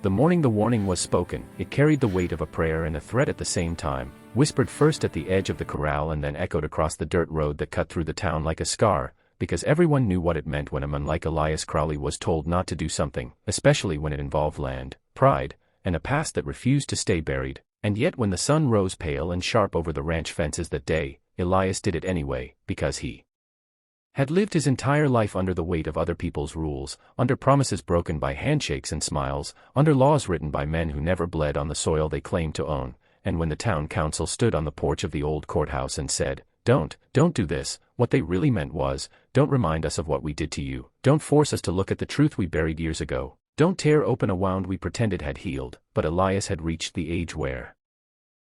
The morning the warning was spoken, it carried the weight of a prayer and a threat at the same time, whispered first at the edge of the corral and then echoed across the dirt road that cut through the town like a scar, because everyone knew what it meant when a man like Elias Crowley was told not to do something, especially when it involved land, pride, and a past that refused to stay buried. And yet when the sun rose pale and sharp over the ranch fences that day, Elias did it anyway, because he had lived his entire life under the weight of other people's rules, under promises broken by handshakes and smiles, under laws written by men who never bled on the soil they claimed to own, and when the town council stood on the porch of the old courthouse and said, don't do this, what they really meant was, don't remind us of what we did to you, don't force us to look at the truth we buried years ago, don't tear open a wound we pretended had healed. But Elias had reached the age where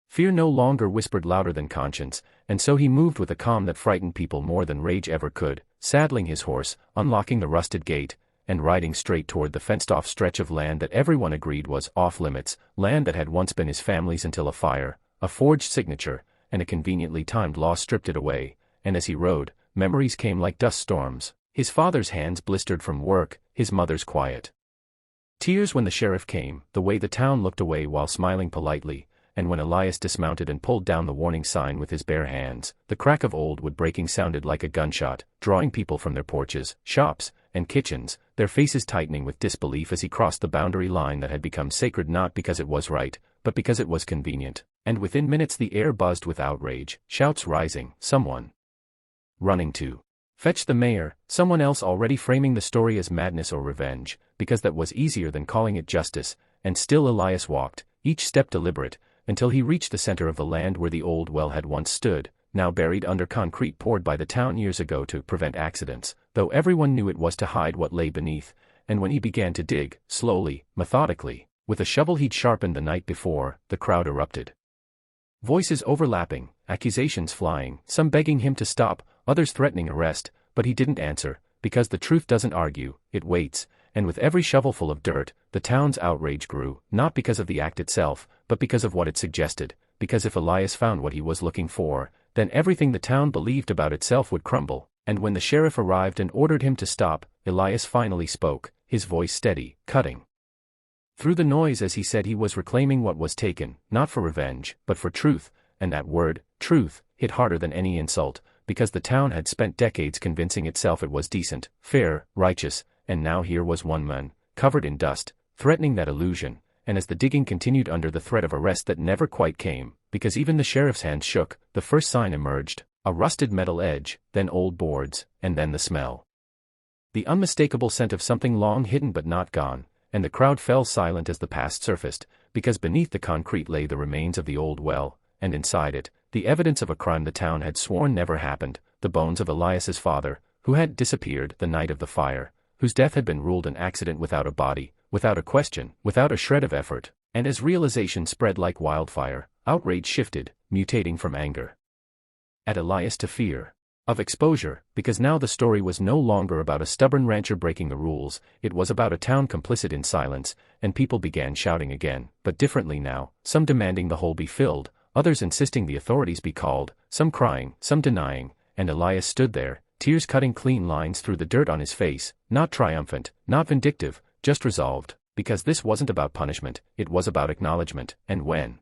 fear no longer whispered louder than conscience, and so he moved with a calm that frightened people more than rage ever could, saddling his horse, unlocking the rusted gate, and riding straight toward the fenced-off stretch of land that everyone agreed was off-limits, land that had once been his family's until a fire, a forged signature, and a conveniently timed law stripped it away. And as he rode, memories came like dust storms. His father's hands blistered from work, his mother's quiet tears when the sheriff came, the way the town looked away while smiling politely, and when Elias dismounted and pulled down the warning sign with his bare hands, the crack of old wood breaking sounded like a gunshot, drawing people from their porches, shops, and kitchens, their faces tightening with disbelief as he crossed the boundary line that had become sacred not because it was right, but because it was convenient. And within minutes the air buzzed with outrage, shouts rising, someone running to fetch the mayor, someone else already framing the story as madness or revenge, because that was easier than calling it justice. And still Elias walked, each step deliberate, until he reached the center of the land where the old well had once stood, now buried under concrete poured by the town years ago to prevent accidents, though everyone knew it was to hide what lay beneath. And when he began to dig, slowly, methodically, with a shovel he'd sharpened the night before, the crowd erupted. Voices overlapping, accusations flying, some begging him to stop, others threatening arrest, but he didn't answer, because the truth doesn't argue, it waits. And with every shovelful of dirt, the town's outrage grew, not because of the act itself, but because of what it suggested, because if Elias found what he was looking for, then everything the town believed about itself would crumble. And when the sheriff arrived and ordered him to stop, Elias finally spoke, his voice steady, cutting through the noise as he said he was reclaiming what was taken, not for revenge, but for truth. And that word, truth, hit harder than any insult, because the town had spent decades convincing itself it was decent, fair, righteous, and now here was one man, covered in dust, threatening that illusion. And as the digging continued under the threat of arrest that never quite came, because even the sheriff's hands shook, the first sign emerged, a rusted metal edge, then old boards, and then the smell. The unmistakable scent of something long hidden but not gone, and the crowd fell silent as the past surfaced, because beneath the concrete lay the remains of the old well, and inside it, the evidence of a crime the town had sworn never happened, the bones of Elias's father, who had disappeared the night of the fire, whose death had been ruled an accident without a body, without a question, without a shred of effort. And as realization spread like wildfire, outrage shifted, mutating from anger at Elias to fear of exposure, because now the story was no longer about a stubborn rancher breaking the rules, it was about a town complicit in silence. And people began shouting again, but differently now, some demanding the hole be filled, others insisting the authorities be called, some crying, some denying. And Elias stood there, tears cutting clean lines through the dirt on his face, not triumphant, not vindictive, just resolved, because this wasn't about punishment, it was about acknowledgement. And when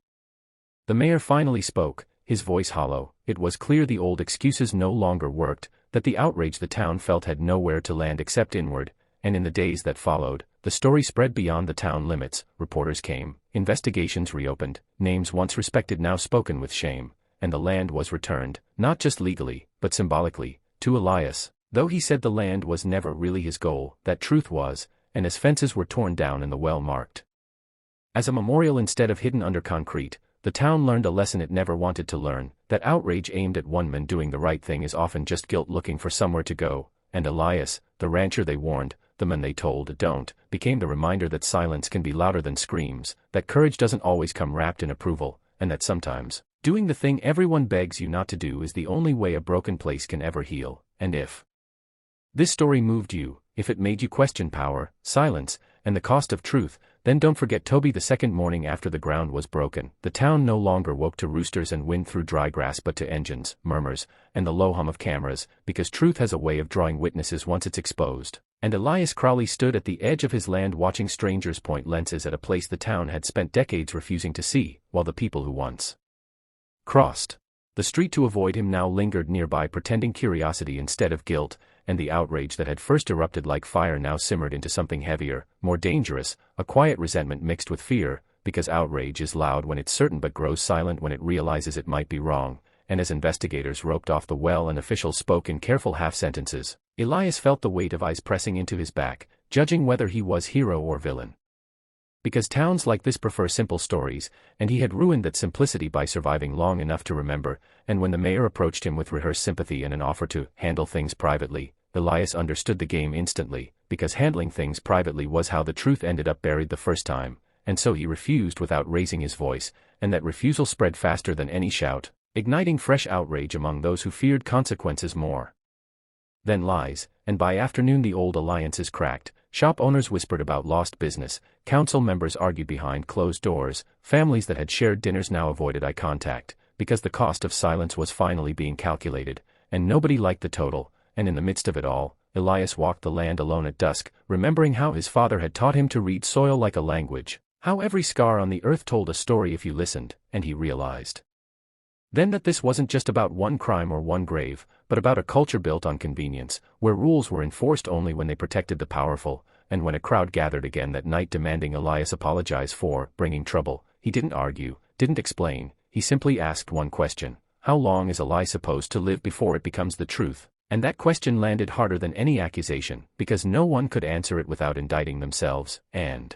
the mayor finally spoke, his voice hollow, it was clear the old excuses no longer worked, that the outrage the town felt had nowhere to land except inward. And in the days that followed, the story spread beyond the town limits, reporters came, investigations reopened, names once respected now spoken with shame, and the land was returned, not just legally, but symbolically, to Elias, though he said the land was never really his goal, that truth was. And as fences were torn down and the well marked as a memorial instead of hidden under concrete, the town learned a lesson it never wanted to learn, that outrage aimed at one man doing the right thing is often just guilt looking for somewhere to go. And Elias, the rancher they warned, the man they told don't, became the reminder that silence can be louder than screams, that courage doesn't always come wrapped in approval, and that sometimes doing the thing everyone begs you not to do is the only way a broken place can ever heal. And if this story moved you, if it made you question power, silence, and the cost of truth, then don't forget Toby. The second morning after the ground was broken, the town no longer woke to roosters and wind through dry grass but to engines, murmurs, and the low hum of cameras, because truth has a way of drawing witnesses once it's exposed. And Elias Crowley stood at the edge of his land watching strangers point lenses at a place the town had spent decades refusing to see, while the people who once crossed the street to avoid him now lingered nearby pretending curiosity instead of guilt, and the outrage that had first erupted like fire now simmered into something heavier, more dangerous, a quiet resentment mixed with fear, because outrage is loud when it's certain but grows silent when it realizes it might be wrong, and as investigators roped off the well and officials spoke in careful half-sentences, Elias felt the weight of eyes pressing into his back, judging whether he was hero or villain. Because towns like this prefer simple stories, and he had ruined that simplicity by surviving long enough to remember, and when the mayor approached him with rehearsed sympathy and an offer to handle things privately, Elias understood the game instantly, because handling things privately was how the truth ended up buried the first time, and so he refused without raising his voice, and that refusal spread faster than any shout, igniting fresh outrage among those who feared consequences more than lies, and by afternoon the old alliances cracked. Shop owners whispered about lost business, council members argued behind closed doors, families that had shared dinners now avoided eye contact, because the cost of silence was finally being calculated, and nobody liked the total, and in the midst of it all, Elias walked the land alone at dusk, remembering how his father had taught him to read soil like a language, how every scar on the earth told a story if you listened, and he realized then that this wasn't just about one crime or one grave, but about a culture built on convenience, where rules were enforced only when they protected the powerful, and when a crowd gathered again that night demanding Elias apologize for bringing trouble, he didn't argue, didn't explain, he simply asked one question: how long is a lie supposed to live before it becomes the truth? And that question landed harder than any accusation, because no one could answer it without indicting themselves, and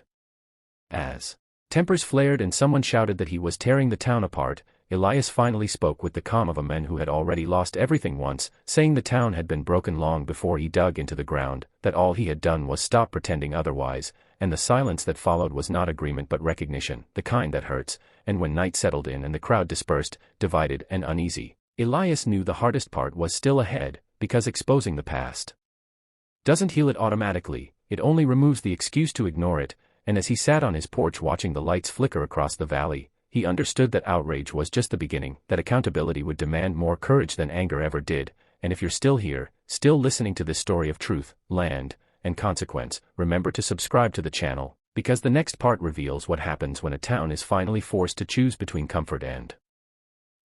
as tempers flared and someone shouted that he was tearing the town apart, Elias finally spoke with the calm of a man who had already lost everything once, saying the town had been broken long before he dug into the ground, that all he had done was stop pretending otherwise, and the silence that followed was not agreement but recognition, the kind that hurts, and when night settled in and the crowd dispersed, divided and uneasy, Elias knew the hardest part was still ahead, because exposing the past doesn't heal it automatically, it only removes the excuse to ignore it, and as he sat on his porch watching the lights flicker across the valley, he understood that outrage was just the beginning, that accountability would demand more courage than anger ever did, and if you're still here, still listening to this story of truth, land, and consequence, remember to subscribe to the channel, because the next part reveals what happens when a town is finally forced to choose between comfort and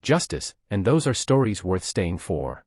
justice, and those are stories worth staying for.